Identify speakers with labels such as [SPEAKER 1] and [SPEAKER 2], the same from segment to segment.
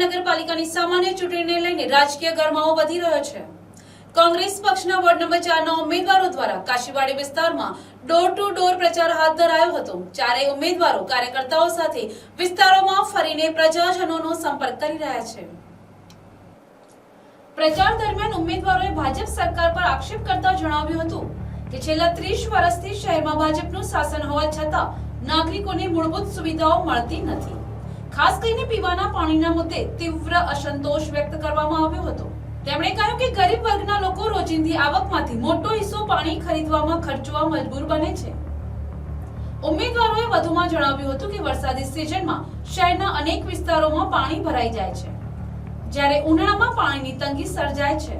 [SPEAKER 1] મહાનગરપાલિકાની સામાન્ય ચૂંટણીને લઈને રાજકીય ગરમાવો વધી રહ્યો છે। કોંગ્રેસ પક્ષના વોર્ડ નંબર 4 ના ઉમેદવારો દ્વારા કાશીવાડી વિસ્તારમાં ડોર ટુ ડોર પ્રચાર હાથ ધરાયો હતો। ચારેય ઉમેદવારો કાર્યકર્તાઓ સાથે વિસ્તારોમાં ફરીને પ્રજાજનોનો સંપર્ક કરી રહ્યા છે। પ્રચાર દરમિયાન ઉમેદવારોએ ભાજપ સરકાર પર આક્ષેપ કરતા જણાવ્યું હતું કે છેલ્લા 30 વર્ષથી શહેરમાં ભાજપનું શાસન હોવા છતાં નાગરિકોને મૂળભૂત સુવિધાઓ મળતી નથી। ખાસ કરીને પીવાના પાણીના મુદ્દે તીવ્ર અસંતોષ વ્યક્ત કરવામાં આવ્યો હતો। તેમણે કહ્યું કે ગરીબ વર્ગના લોકો રોજિંદી આવકમાંથી મોટો હિસ્સો પાણી ખરીદવામાં ખર્ચવા મજબૂર બને છે। ઉમેદવારોએ વધુમાં જણાવ્યું હતું કે વરસાદી સિઝનમાં શહેરના અનેક વિસ્તારોમાં પાણી ભરાઈ જાય છે, જ્યારે ઉનાળામાં પાણીની તંગી સર્જાય છે।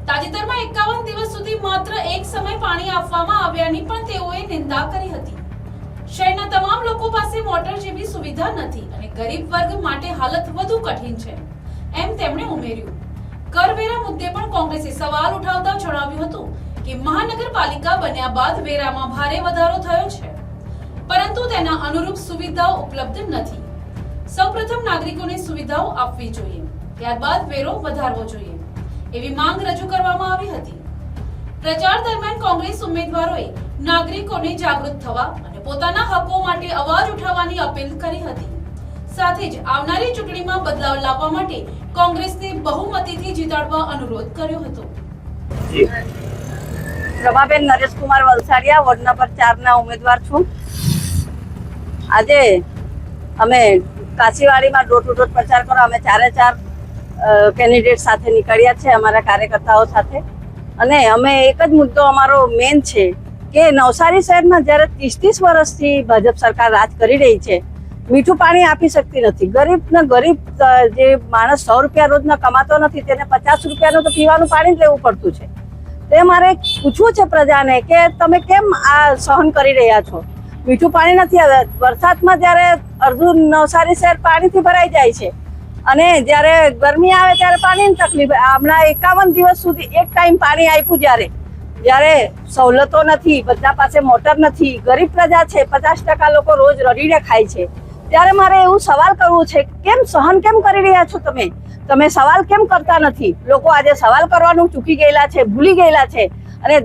[SPEAKER 1] તાજેતરમાં 51 દિવસ સુધી માત્ર એક સમય પાણી આપવામાં આવ્યાની પણ તેઓએ નિંદા કરી હતી। શહેરના તમામ લોકો પાસે મોટર જેવી સુવિધા નથી અને ગરીબ વર્ગ માટે હાલત વધુ કઠિન છે, એમ તેમણે ઉમેર્યું। કરવેરા મુદ્દે પણ કોંગ્રેસે સવાલ ઉઠાવતા જણાવ્યું હતું કે મહાનગરપાલિકા બન્યા બાદ વેરામાં ભારે વધારો થયો છે, પરંતુ તેના અનુરૂપ સુવિધાઓ ઉપલબ્ધ નથી। સૌપ્રથમ નાગરિકોને સુવિધાઓ આપવી જોઈએ, ત્યારબાદ વેરો વધારવો જોઈએ, એવી માંગ રજૂ કરવામાં આવી હતી। પ્રચાર દરમિયાન કોંગ્રેસ ઉમેદવારોએ નાગરિકોને જાગૃત થવા અને પોતાના હકો માટે અવાજ ઉઠાવવાની અપીલ કરી હતી। સાથે જ આવનારી ચૂંટણીમાં બદલાવ લાવવા માટે કોંગ્રેસને બહુમતીથી જીતાડવા અનુરોધ કર્યો હતો।
[SPEAKER 2] પ્રભાબેન નરેશકુમાર વલસાડિયા, વોર્ડ નંબર 4 ના ઉમેદવાર છું। આજે અમે કાશીવાડીમાં ડોર ટુ ડોર પ્રચાર કરવા અમે 4 કેન્ડિડેટ સાથે નીકળ્યા છે, અમારા કાર્યકર્તાઓ સાથે। અને અમે એક જ મુદ્દો અમારો મેન છે કે નવસારી શહેરમાં જ્યારે 30 વર્ષથી ભાજપ સરકાર રાજ કરી રહી છે, મીઠું પાણી આપી શકતી નથી। ગરીબ જે માણસ 100 રૂપિયા રોજના કમાતો નથી, તેને 50 રૂપિયાનું તો પીવાનું પાણી જ લેવું પડતું છે। તે મારે પૂછવું છે પ્રજાને કે તમે કેમ આ સહન કરી રહ્યા છો? મીઠું પાણી નથી આવે। વરસાદમાં જ્યારે અડધું નવસારી શહેર પાણીથી ભરાઈ જાય છે અને જ્યારે ગરમી આવે ત્યારે પાણીની તકલીફ। હમણાં 51 દિવસ સુધી એક ટાઈમ પાણી આપ્યું, જ્યારે સવલતો નથી, બધા પાસે મોટર નથી, ગરીબ પ્રજા છે, 50% લોકો રોજ રડીને ખાય છે। ત્યારે મારે એવું સવાલ કરવું છે, કેમ સહન કેમ કરી રહ્યા છો તમે સવાલ કેમ કરતા નથી? લોકો આજે સવાલ કરવાનું ચૂકી ગયેલા છે, ભૂલી ગયેલા છે અને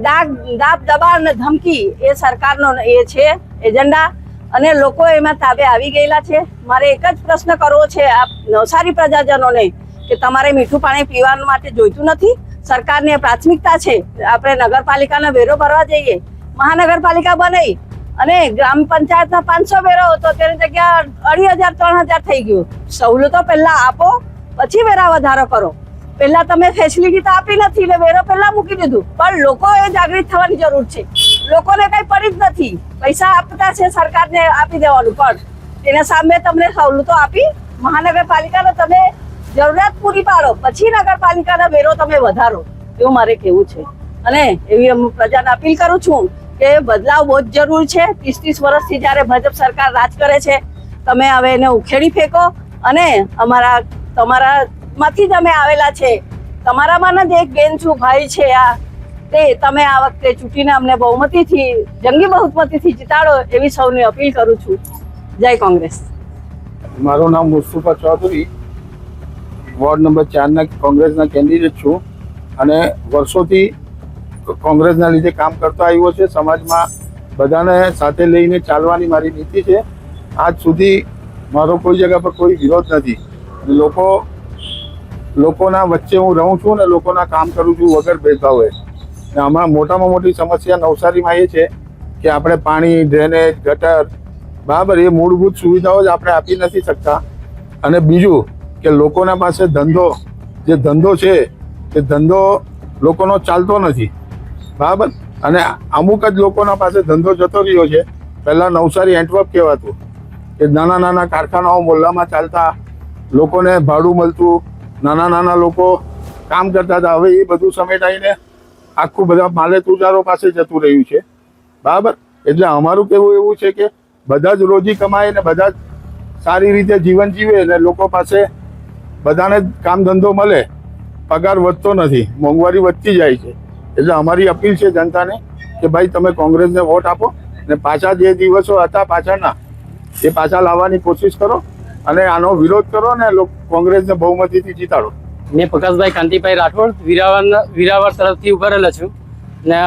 [SPEAKER 2] દાબ દબાણ અને ધમકી એ સરકારનો એ છે એજન્ડા અને લોકો એમાં તાબે આવી ગયેલા છે। મારે એક જ પ્રશ્ન કરવો છે આ નવસારી પ્રજાજનોને કે તમારે મીઠું પાણી પીવા માટે જોઈતું નથી? સરકારની પ્રાથમિકતા છે આપણે નગરપાલિકાનો વેરો ભરવા જઈએ, મહાનગરપાલિકા બનાવી અને ગ્રામ પંચાયતના 500 વેરો હતો, તેની જગ્યા 2500-3000 થઈ ગયું। સવલતો પહેલા આપો, પછી વેરા વધારો કરો। પહેલા તમે ફેસિલિટી તો આપી નથી એટલે વેરો પહેલા મૂકી દીધું, પણ લોકોએ જાગૃત થવાની જરૂર છે। લોકોને કઈ પડી જ નથી, પૈસા આપતા છે સરકારને આપી દેવાનું, પણ તેના સામે તમને સવલતો આપી મહાનગરપાલિકાને તમે જરૂરિયાત પૂરી પાડો, પછી નગરપાલિકાનો વેરો તમે વધારો, એવું મારે કહેવું છે। અને એવી હું પ્રજાને અપીલ કરું છું કે બદલાવ બહુ જ જરૂર છે। 30 વર્ષથી જ્યારે ભાજપ સરકાર રાજ કરે છે, તમે હવે એને ઉખેડી ફેંકો અને તમારામાંથી જ અમે આવેલા છે, તમારામાં જ એક બેન છું, ભાઈ છે તે તમે આ વખતે ચૂંટીને અમને બહુમતીથી, જંગી બહુમતીથી જીતાડો એવી સૌને અપીલ કરું છું। જય કોંગ્રેસ।
[SPEAKER 3] મારું નામ મુસ્તુફા ચૌધરી, વોર્ડ નંબર 4 ના કોંગ્રેસના કેન્ડિડેટ છું અને વર્ષોથી કોંગ્રેસના લીધે કામ કરતો આવ્યો છે। સમાજમાં બધાને સાથે લઈને ચાલવાની મારી નીતિ છે। આજ સુધી મારો કોઈ જગ્યા પર કોઈ વિરોધ નથી। લોકોના વચ્ચે હું રહું છું ને લોકોના કામ કરું છું વગર ભેદભાવે। આમાં મોટામાં મોટી સમસ્યા નવસારીમાં એ છે કે આપણે પાણી, ડ્રેનેજ, ગટર, બરાબર એ મૂળભૂત સુવિધાઓ જ આપણે આપી નથી શકતા। અને બીજું કે લોકોના પાસે ધંધો છે એ ધંધો લોકોનો ચાલતો નથી, બરાબર। અને અમુક જ લોકોના પાસે ધંધો જતો રહ્યો છે। પહેલાં નવસારી એન્ટવર્ક કહેવાતું કે નાના કારખાનાઓ મોહલ્લામાં ચાલતા, લોકોને ભાડું મળતું, નાના લોકો કામ કરતા હતા। હવે એ બધું સમેટાઈને આખું બધા માલે તુજારો પાસે જતું રહ્યું છે, બરાબર। એટલે અમારું કહેવું એવું છે કે બધા જ રોજી કમાય ને બધા જ સારી રીતે જીવન જીવે અને લોકો પાસે બધાને કામ ધંધો મળે, પગાર વધતો નથી, મોંઘવારી વધતી જાય છે। એટલે અમારી અપીલ છે જનતાને કે ભાઈ તમે કોંગ્રેસને વોટ આપો ને પાછા જે દિવસો હતા પાછળના એ પાછા લાવવાની કોશિશ કરો અને આનો વિરોધ કરો ને કોંગ્રેસને બહુમતીથી જીતાડો.
[SPEAKER 4] મેં પ્રકાશભાઈ કાંતિભાઈ રાઠોડ વિરાવર તરફથી ઉભા રહેલો છું ને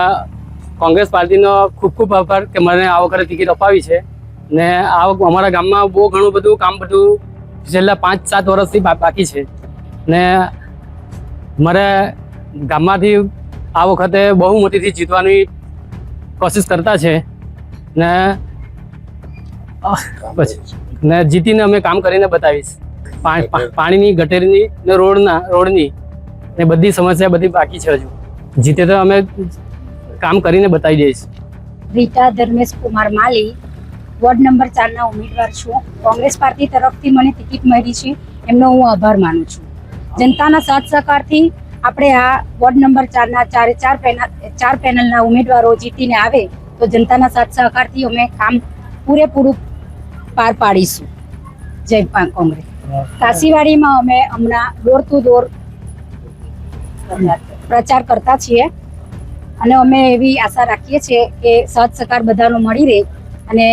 [SPEAKER 4] કોંગ્રેસ પાર્ટીનો ખૂબ ખૂબ આભાર કે મને આ વખતે ટિકિટ અપાવી છે ને અમારા ગામમાં બહુ ઘણું બધું કામ છેલ્લા 5-7 વર્ષથી બાકી છે ને મારે ગામમાંથી આ વખતે બહુમતીથી જીતવાની કોશિશ કરતા છે ને પછી ને જીતીને અમે કામ કરીને બતાવીશ. પાણીની, ગટરની ને રોડની ને બધી સમસ્યા બધી બાકી છે. હજુ જીતે તો અમે કામ કરીને બતાવી દઈશ.
[SPEAKER 5] રીટા ધર્મેશ કુમાર માલી, વોર્ડ નંબર 4 ના ઉમેદવાર છું. કોંગ્રેસ પાર્ટી તરફથી મને ટિકિટ મળી છે, એમનો હું આભાર માનું છું. જનતાના સાથ સહકારથી આપણે આ વોર્ડ નંબર 4 ના ચાર પેનલના ઉમેદવારો જીતીને આવે તો જનતાના સાથ સહકારથી અમે કામ પૂરેપૂરું પાર પાડીશું. જય કોંગ્રેસ. કાશીવાડીમાં અમે હમણાં ડોર ટુ ડોર પ્રચાર કરતા છીએ અને અમે એવી આશા રાખીએ છીએ કે સાથ સહકાર બધાનો મળી રહે અને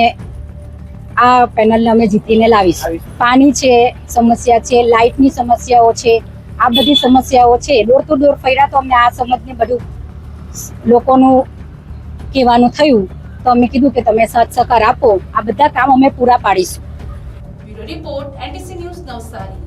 [SPEAKER 5] આ પેનલને અમે જીતીને લાવીશું. પાણી છે, સમસ્યા છે, લાઇટની સમસ્યાઓ છે, આ બધી સમસ્યાઓ છે. ડોર ટુ ડોર ફર્યા તો અમને આ સમજને બધું લોકોનું કહેવાનું થયું તો અમે કીધું કે તમે સાથ સહકાર આપો, આ બધા કામ અમે પૂરા પાડીશું.
[SPEAKER 1] Bureau report NTC news Navsari.